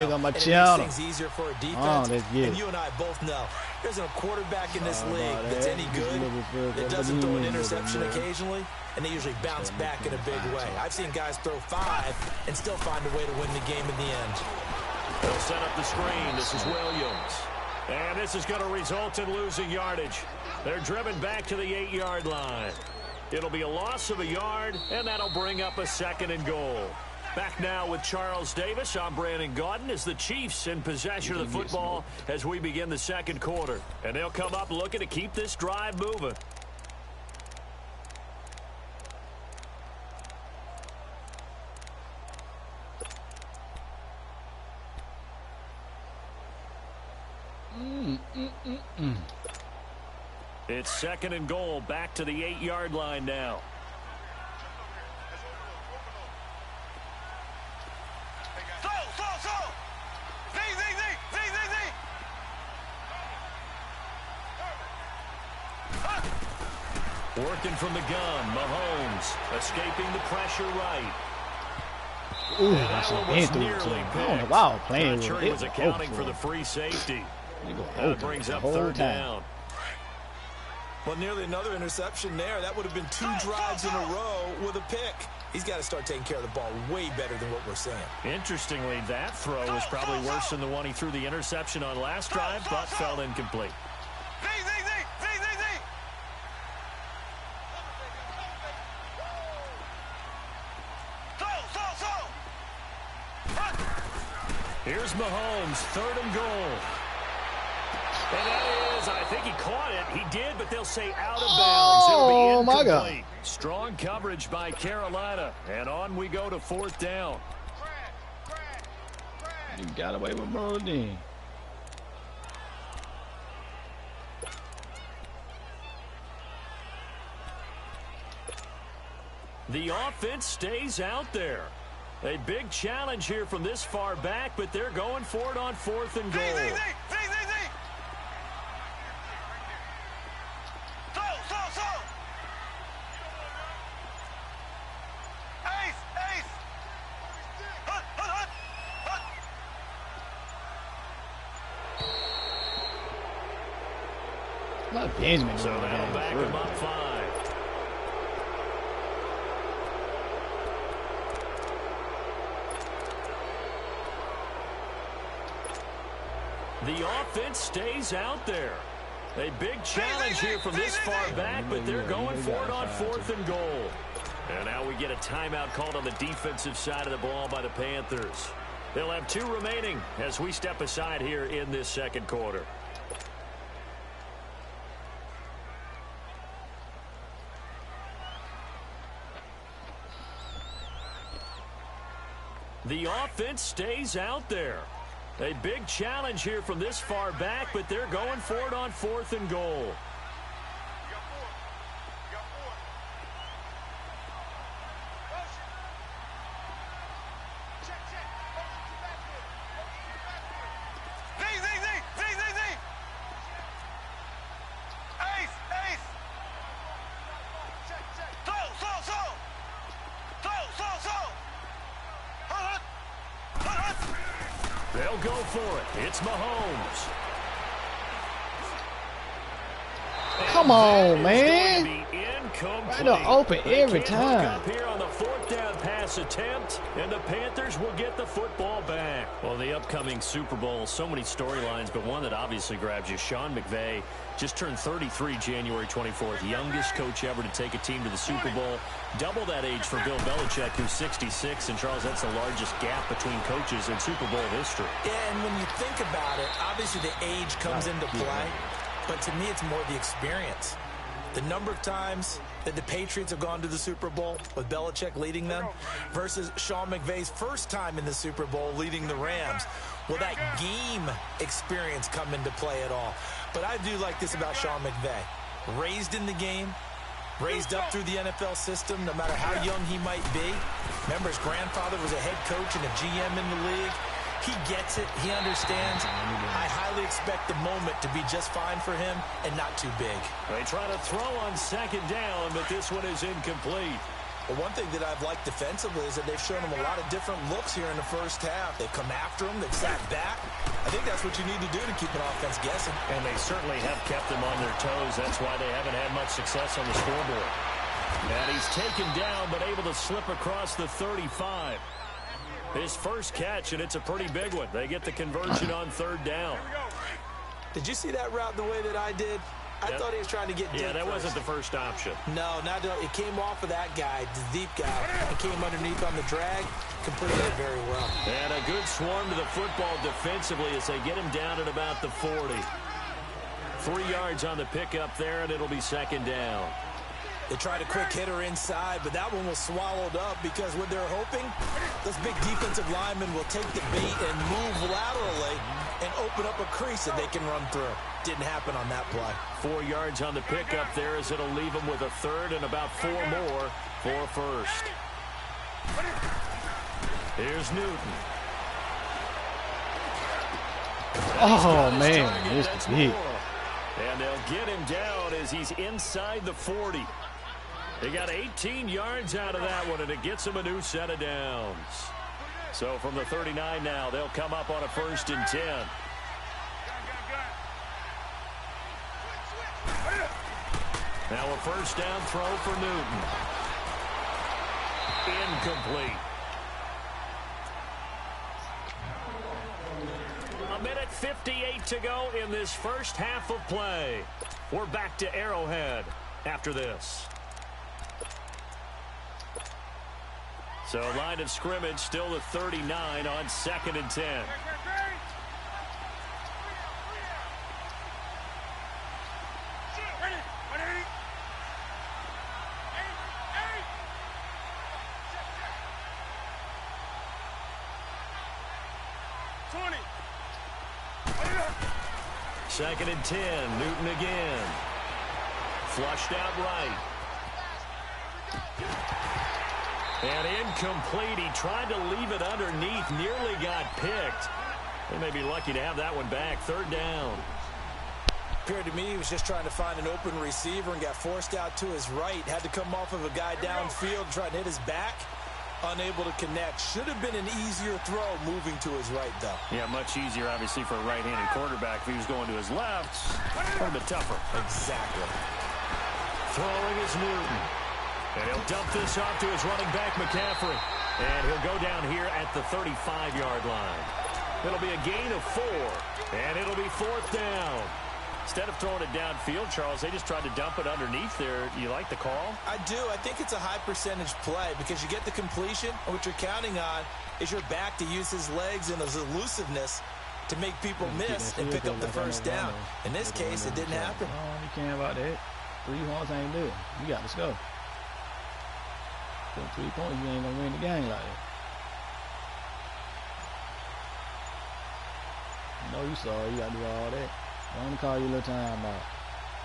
And it makes things easier for a defense. And you and I both know there's a quarterback in this league that's any good that doesn't throw an interception occasionally, and they usually bounce back in a big way. I've seen guys throw 5 and still find a way to win the game in the end. They'll set up the screen. This is Williams. And this is going to result in losing yardage. They're driven back to the 8-yard line. It'll be a loss of a yard, and that'll bring up a 2nd and goal. Back now with Charles Davis. I'm Brandon Gaudin as the Chiefs in possession of the football as we begin the 2nd quarter. And they'll come up looking to keep this drive moving. It's 2nd and goal, back to the 8-yard line now. Working from the gun, Mahomes escaping the pressure right. Ooh, that's an nearly picked. Wow, playing Not sure he was accounting for the free safety. That brings up 3rd down. Well, nearly another interception there. That would have been 2 drives in a row with a pick. He's got to start taking care of the ball way better than what we're saying. Interestingly, that throw was probably worse than the one he threw the interception on last drive, but fell incomplete. Here's Mahomes, 3rd and goal. And that is, I think he caught it. He did, but they'll say out of bounds. Oh, my God. Strong coverage by Carolina. And on we go to 4th down. You got away with Brody. The offense stays out there. A big challenge here from this far back, but they're going for it on 4th and goal. So that'll back him up 5. The offense stays out there. A big challenge here from this far back, but they're going for it on 4th and goal. And now we get a timeout called on the defensive side of the ball by the Panthers. They'll have 2 remaining as we step aside here in this 2nd quarter. The offense stays out there. A big challenge here from this far back, but they're going for it on 4th and goal. They'll go for it. It's Mahomes. Come on, man. Right to open every time. Up here on the 4th down pass attempt, and the Panthers will get the football back. Well, the upcoming Super Bowl, so many storylines, but one that obviously grabs you. Sean McVay just turned 33 January 24th, youngest coach ever to take a team to the Super Bowl. Double that age for Bill Belichick, who's 66. And, Charles, that's the largest gap between coaches in Super Bowl history. Yeah, and when you think about it, obviously the age comes into play. But to me, it's more the experience. The number of times that the Patriots have gone to the Super Bowl with Belichick leading them versus Sean McVay's first time in the Super Bowl leading the Rams. Will that game experience come into play at all? But I do like this about Sean McVay. Raised in the game, raised up through the NFL system, no matter how young he might be. Remember, his grandfather was a head coach and a GM in the league. He gets it. He understands. I highly expect the moment to be just fine for him and not too big. They try to throw on 2nd down, but this one is incomplete. Well, one thing that I've liked defensively is that they've shown them a lot of different looks here in the first half. They've come after them. They've sat back. I think that's what you need to do to keep an offense guessing. And they certainly have kept them on their toes. That's why they haven't had much success on the scoreboard. And he's taken down, but able to slip across the 35. His first catch, and it's a pretty big one. They get the conversion on third down. Did you see that route the way that I did? I thought he was trying to get deep. Yeah, that wasn't the first option. No, it came off of that guy, the deep guy. It came underneath on the drag, completed it very well. And a good swarm to the football defensively as they get him down at about the 40. 3 yards on the pickup there, and it'll be second down. They tried a quick hitter inside, but that one was swallowed up because what they're hoping, those big defensive linemen will take the bait and move laterally and open up a crease that they can run through. Didn't happen on that play. 4 yards on the pickup there as it'll leave them with a third and about 4 more for first. Here's Newton. Oh, man, this is big. And they'll get him down as he's inside the 40. They got 18 yards out of that one, and it gets them a new set of downs. So from the 39 now, they'll come up on a 1st and 10. Now a first down throw for Newton. Incomplete. A minute 58 to go in this first half of play. We're back to Arrowhead after this. So line of scrimmage still the 39 on 2nd and 10. Second and 10. Newton again. Flushed out right. And incomplete. He tried to leave it underneath. Nearly got picked. They may be lucky to have that one back. 3rd down. Appeared to me he was just trying to find an open receiver and got forced out to his right. Had to come off of a guy downfield and try to hit his back. Unable to connect. Should have been an easier throw moving to his right, though. Yeah, much easier, obviously, for a right-handed quarterback. If he was going to his left, a little bit tougher. Exactly. Throwing is Newton. And he'll dump this off to his running back, McCaffrey. And he'll go down here at the 35-yard line. It'll be a gain of 4. And it'll be 4th down. Instead of throwing it downfield, Charles, they just tried to dump it underneath there. You like the call? I do. I think it's a high-percentage play because you get the completion, and what you're counting on is your back to use his legs and his elusiveness to make people miss and pick up the first down. In this case, it didn't happen. Oh, you can't about that. 3 points ain't good. You got to score. 3 points, you ain't going to win the game like that. You know you saw it. You got to do all that. I only call you a little time out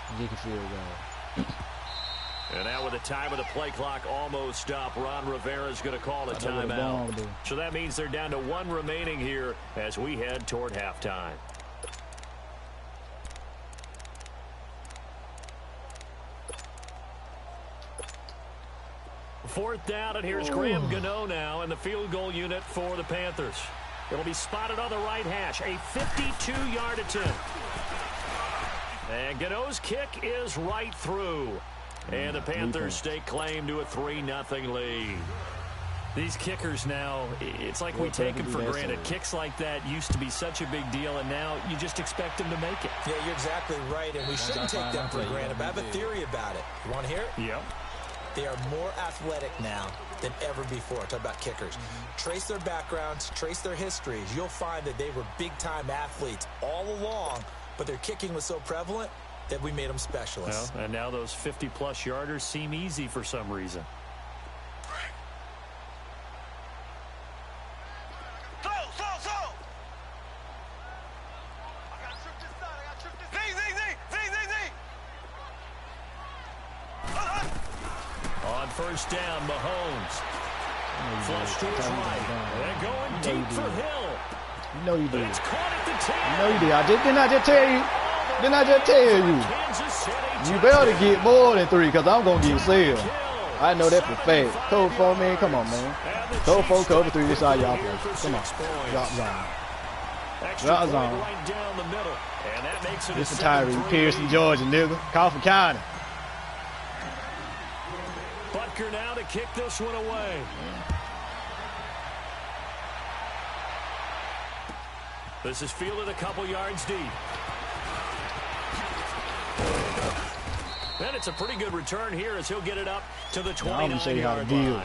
and get your field goal. And now with the time of the play clock almost up, Ron Rivera's going to call a timeout. So that means they're down to 1 remaining here as we head toward halftime. Fourth down, and here's Graham Gano now in the field goal unit for the Panthers. It'll be spotted on the right hash, a 52-yard attempt. And Gano's kick is right through. And the Panthers stake claim to a 3-0 lead. These kickers now, it's like we take them for granted. Kicks like that used to be such a big deal, and now you just expect them to make it. Yeah, you're exactly right, and we shouldn't take them for granted. But I have a theory about it. You want to hear it? Yep. They are more athletic now than ever before. Talk about kickers. Trace their backgrounds, trace their histories. You'll find that they were big-time athletes all along, but their kicking was so prevalent that we made them specialists. Well, and now those 50-plus yarders seem easy for some reason. On first down, Mahomes. Flush to his right. They're going deep for Hill. You know you did. It's caught at the 10. You know you did. Didn't I just tell you? Didn't I just tell you? You better get more than 3 because I'm going to get sealed. I know that for fact. Code 4, man. Come on, man. Code 4, cover 3. This is how y'all play. Come on. Drop zone. Drop zone. Right down the middle. And that makes it this is Tyreek, Pearson, Georgia, nigga. Coffee County. Butker now to kick this one away. This is fielded a couple yards deep. And it's a pretty good return here as he'll get it up to the 29-yard line.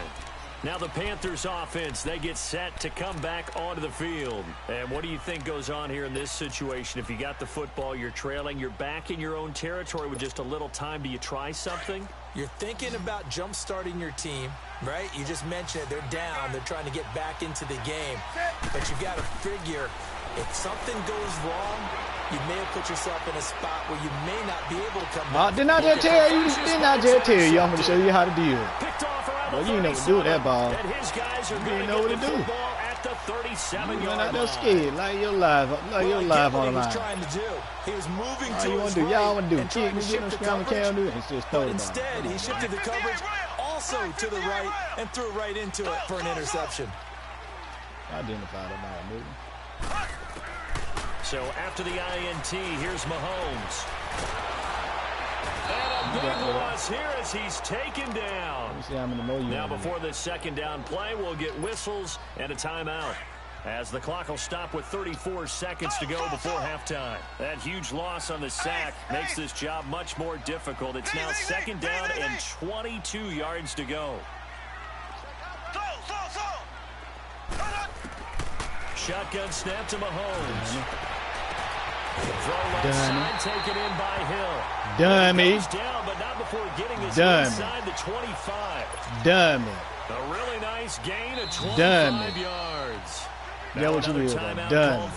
Now the Panthers offense, they get set to come back onto the field. And what do you think goes on here in this situation? If you got the football, you're trailing, you're back in your own territory with just a little time. Do you try something? You're thinking about jump-starting your team, right? You just mentioned it. They're down. They're trying to get back into the game. But you've got to figure if something goes wrong, you may have put yourself in a spot where you may not be able to come back. Didn't I just tell you? Didn't I just tell you? I'm going to show you how to deal. Well, you know what to do with that ball. You didn't know what to do. You went out there scared, like your life on the line. He was trying to do. He was moving to you want to do? Y'all want to do? Kick me, get no scramble, can't do it. But instead, he shifted the coverage also to the right and threw right into it for an interception. Identified him out, moving. So after the INT, here's Mahomes. And a big loss here as he's taken down. Now before this second down play, we'll get whistles and a timeout, as the clock will stop with 34 seconds to go before halftime. That huge loss on the sack makes this job much more difficult. It's now second down and 22 yards to go. Shotgun snap to Mahomes. Throw left side, taken in by Hill. Dummy. Goes down, but not before getting his inside the 25. Dummy. A really nice gain of 25 yards. Now what you mean about done?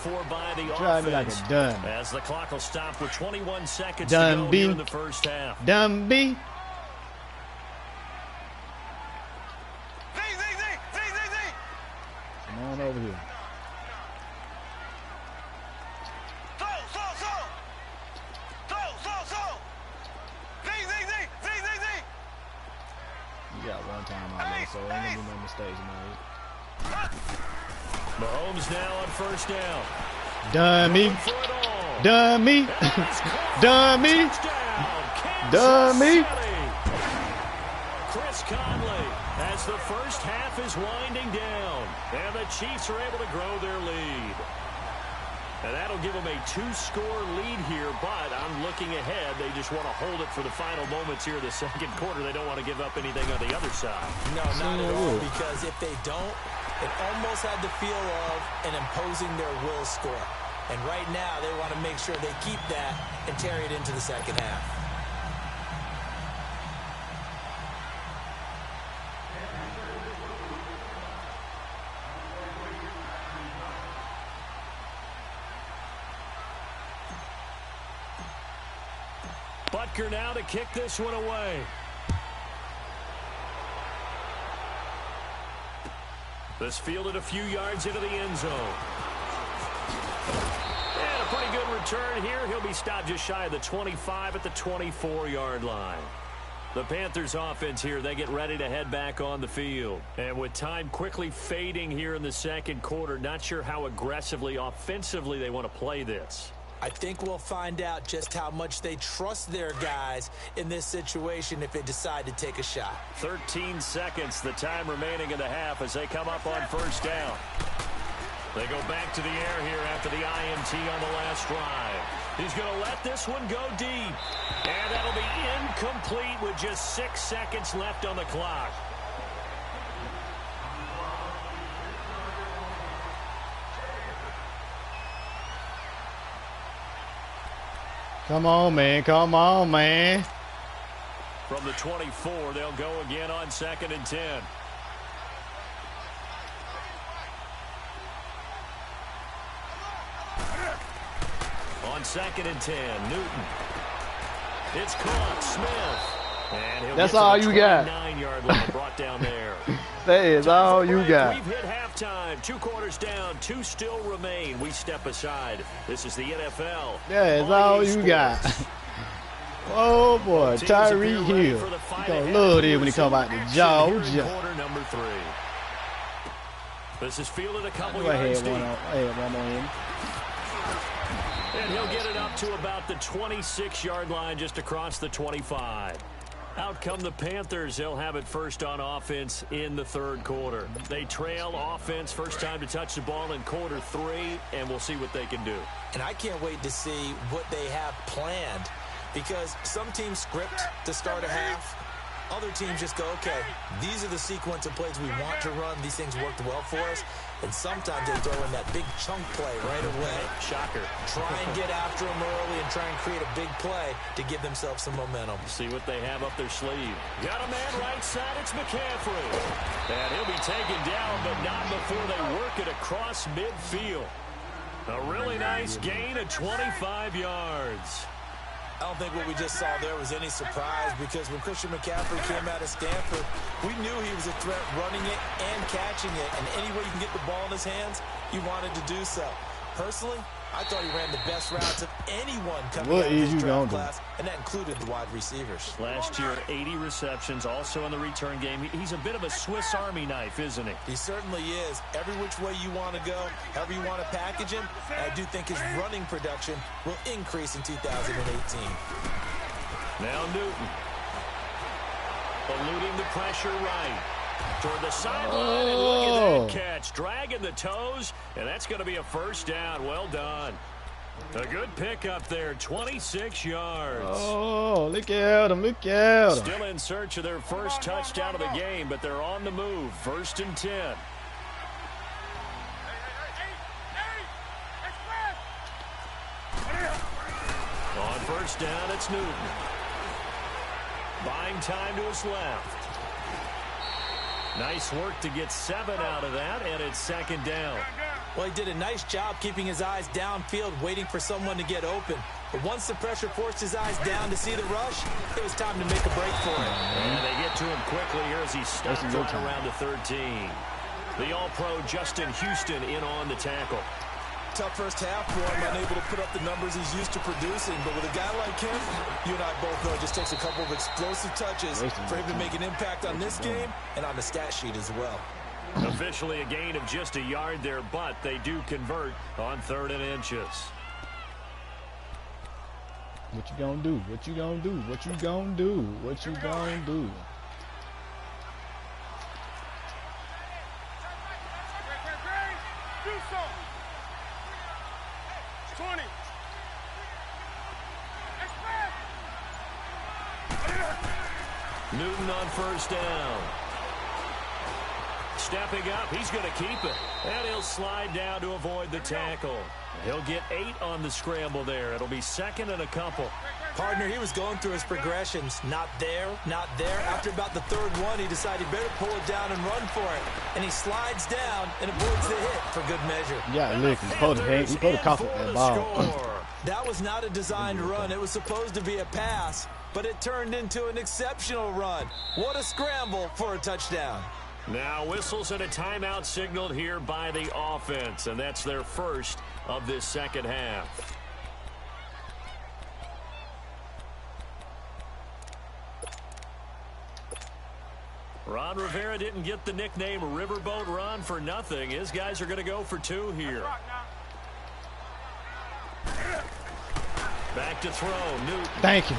Try me like a done. As the clock will stop with 21 seconds to go here in the first half. Dumby. Come on over here. You got one time out there, so ain't gonna be no mistakes made. Mahomes now on first down. Dummy. Dummy. Dummy. Dummy. Chris Conley as the first half is winding down. And the Chiefs are able to grow their lead. And that'll give them a 2-score lead here, but I'm looking ahead. They just want to hold it for the final moments here of the second quarter. They don't want to give up anything on the other side. No, not at all, because if they don't, it almost had the feel of an imposing their will score. And right now, they want to make sure they keep that and carry it into the second half. Butker now to kick this one away. This fielded a few yards into the end zone. And a pretty good return here. He'll be stopped just shy of the 25 at the 24-yard line. The Panthers offense here, they get ready to head back on the field. And with time quickly fading here in the second quarter, not sure how aggressively, offensively they want to play this. I think we'll find out just how much they trust their guys in this situation if they decide to take a shot. 13 seconds, the time remaining in the half as they come up on first down. They go back to the air here after the INT on the last drive. He's going to let this one go deep. And that'll be incomplete with just 6 seconds left on the clock. Come on, man. Come on, man. From the 24, they'll go again on 2nd and 10. On 2nd and 10, Newton. It's caught, Smith. And he'll That's all you got. 9-yard line brought down there. That is all you got. We've hit halftime. 2 quarters down. 2 still remain. We step aside. This is the NFL. That is all you got. Oh boy, Tyreek Hill. You gonna love it when he come out the Georgia. Quarter number 3. This is fielded a couple I yards had deep. I had one on him. And he'll get it up to about the 26-yard line, just across the 25. Out come the Panthers. They'll have it first on offense in the third quarter. They trail offense, first time to touch the ball in quarter 3, and we'll see what they can do. And I can't wait to see what they have planned, because some teams script to start a half. Other teams just go, okay, these are the sequence of plays we want to run. These things worked well for us. And sometimes they throw in that big chunk play right away. Shocker. Try and get after them early and try and create a big play to give themselves some momentum. See what they have up their sleeve. Got a man right side. It's McCaffrey. And he'll be taken down, but not before they work it across midfield. A really nice gain of 25 yards. I don't think what we just saw there was any surprise, because when Christian McCaffrey came out of Stanford, we knew he was a threat running it and catching it. And any way you can get the ball in his hands, you wanted to do so. Personally, I thought he ran the best routes of anyone coming out of his draft class, and that included the wide receivers. Last year, 80 receptions, also in the return game. He's a bit of a Swiss Army knife, isn't he? He certainly is. Every which way you want to go, however you want to package him, I do think his running production will increase in 2018. Now Newton. Eluding the pressure right. Toward the sideline, and look at that catch. Dragging the toes, and that's going to be a first down. Well done. A good pickup there, 26 yards. Oh, look at him, look at him. Still in search of their first touchdown of the game, but they're on the move. 1st and 10. On first down, it's Newton. Buying time to his left. Nice work to get 7 out of that, and it's 2nd down. Well, he did a nice job keeping his eyes downfield, waiting for someone to get open. But once the pressure forced his eyes down to see the rush, it was time to make a break for him. And they get to him quickly here as he stops right around the 13. The All-Pro Justin Houston in on the tackle. Tough first half for him, unable to put up the numbers he's used to producing. But with a guy like him, you and I both know it just takes a couple of explosive touches for him to make an impact on this game and on the stat sheet as well. Officially a gain of just a yard there, but they do convert on 3rd and inches. What you gonna do? What you gonna do? What you gonna do? What you gonna do? Newton on first down. Stepping up, he's going to keep it. And he'll slide down to avoid the tackle. He'll get 8 on the scramble there. It'll be 2nd and a couple. Partner, he was going through his progressions. Not there, not there. After about the 3rd one, he decided he better pull it down and run for it. And he slides down and avoids the hit for good measure. Yeah, look, he's supposed to cough at that ball. That was not a designed run. It was supposed to be a pass, but it turned into an exceptional run. What a scramble for a touchdown. Now whistles and a timeout signaled here by the offense, and that's their first of this 2nd half. Ron Rivera didn't get the nickname Riverboat Ron for nothing. His guys are going to go for 2 here. Back to throw. Newton. Thank you.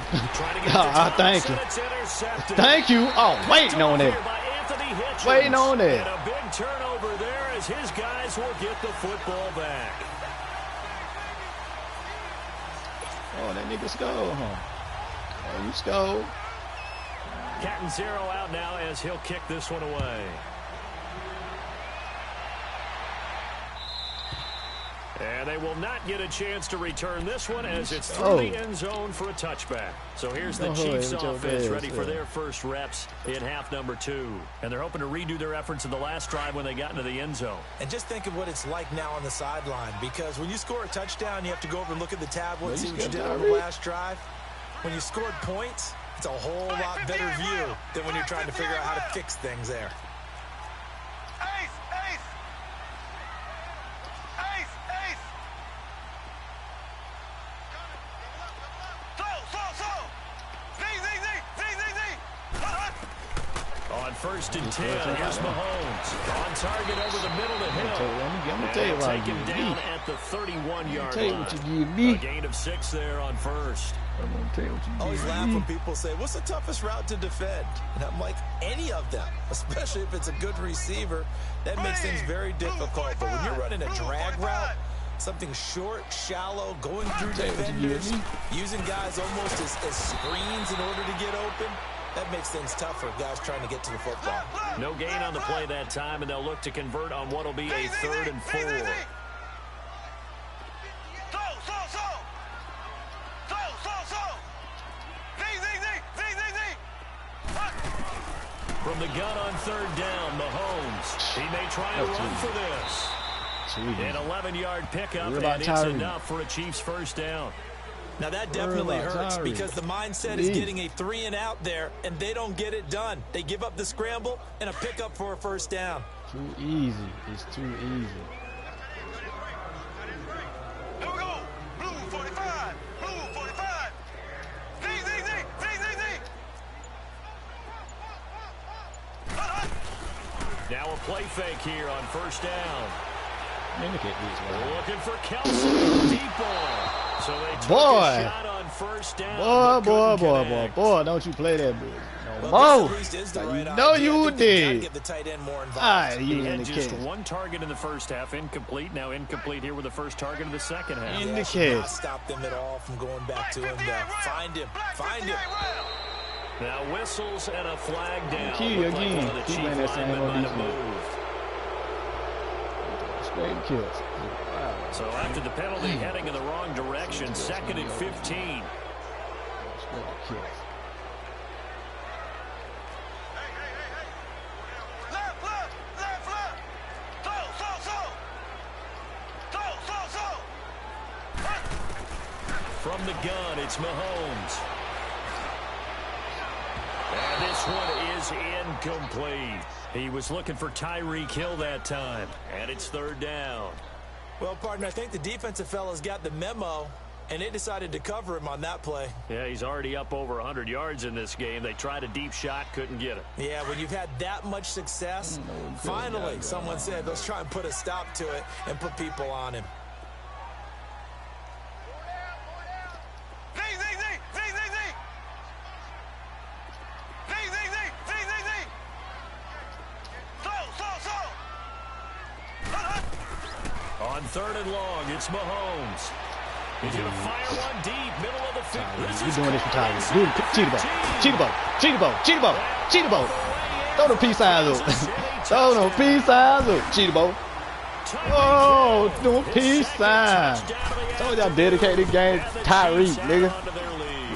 Thank you. Thank you. Oh, waiting on it. Waiting on it. And a big turnover there as his guys will get the football back. Oh, that nigga scored, huh? Oh, you scored. Cat and 0 out now as he'll kick this one away. And they will not get a chance to return this one as it's through the end zone for a touchback. So here's the Chiefs offense ready for their first reps in half number 2. And they're hoping to redo their efforts in the last drive when they got into the end zone. And just think of what it's like now on the sideline, because when you score a touchdown, you have to go over and look at the tablet and see what you did on the last drive. When you scored points, it's a whole lot better view than when you're trying to figure out how to fix things there. On 1st and 10, here's Mahomes. On target over the middle to Hill. I'm going to tell you what you give down me. at the 31-yard Tell you line. what you give me. A gain of 6 there on 1st. I'm going to tell you what you I always give laugh me. when people say, what's the toughest route to defend? And I'm like, any of them, especially if it's a good receiver. That makes things very difficult. But when you're running a drag route, something short, shallow, going through defenders, using guys almost as screens in order to get open, that makes things tough for guys trying to get to the football. No gain on the play that time, and they'll look to convert on what will be a 3rd and 4. From the gun on 3rd down, Mahomes. He may try to run for this. An 11-yard pickup, and it's enough for a Chiefs first down. Now, that definitely hurts because the mindset is getting a 3-and-out there, and they don't get it done. They give up the scramble and a pickup for a first down. Too easy. It's too easy. Here we go. Blue 45. Blue 45. Z. Now a play fake here on 1st down. Looking for Kelsey. Deep ball. So they took a shot on 1st down. Boy, don't you play that bull. No Well, more. this is the right You know idea. you I think they gotta did. give the tight end more involved. He had just 1 target in the first half. Incomplete. Now incomplete here with the first target of the second half. In the Should not case. stop them at all from going back to him. Find him. Now whistles and a flag down. Key Looked like again. one of the Keep Chief playing that same linemen might have defense. moved. Straight kills. Wow. So after the penalty, heading in the wrong direction, 2nd and 15. Straight kills. From the gun, it's Mahomes. And this one is incomplete. He was looking for Tyreek Hill that time. And it's 3rd down. Well, partner, I think the defensive fellas got the memo, and they decided to cover him on that play. Yeah, he's already up over 100 yards in this game. They tried a deep shot, couldn't get it. Yeah, when you've had that much success, finally someone said, let's try and put a stop to it and put people on him. On 3rd and long, it's Mahomes. He's going to fire one deep, middle of the field. You're doing this for Tyreek. Do it. Cheetah ball. Throw the peace signs up. Throw the peace signs up. Cheetah ball. Oh, doing peace signs. Told y'all dedicate this game to Tyreek, nigga.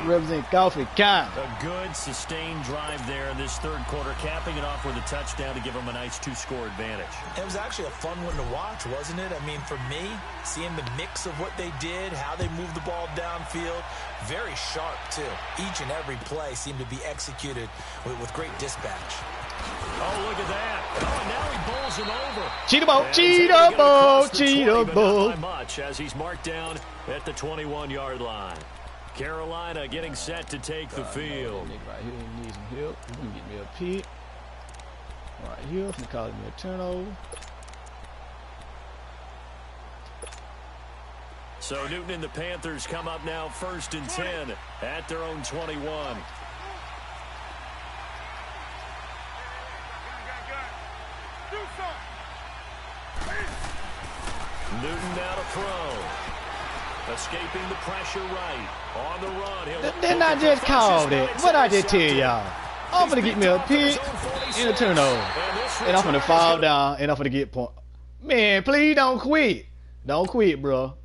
Represent Coffee Kind. A good sustained drive there in this 3rd quarter, capping it off with a touchdown to give them a nice 2-score advantage. It was actually a fun one to watch, wasn't it? I mean, for me, seeing the mix of what they did, how they moved the ball downfield, very sharp, too. Each and every play seemed to be executed with great dispatch. Oh, look at that. Oh, and now he bowls him over. Cheetah ball. Not by much as he's marked down at the 21-yard line. Carolina getting set to take the field. Right here, he needs some help. He can get me a pick. Right here, he calls me a turnover. So Newton and the Panthers come up now 1st and 10 at their own 21. Newton now to throw. Escaping the pressure right. On the run. Didn't I just call it? What I just tell y'all? I'm going to get me a pick and a turnover. And I'm going to fall down and I'm going to get point. Man, please don't quit. Don't quit, bro.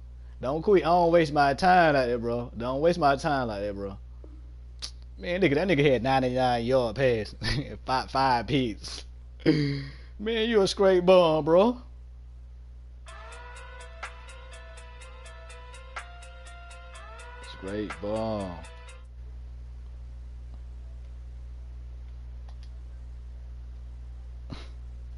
Don't quit. I don't waste my time like that, bro. Don't waste my time like that, bro. Man, that nigga had 99-yard pass. 5 picks. Man, you a straight bum, bro. Great ball.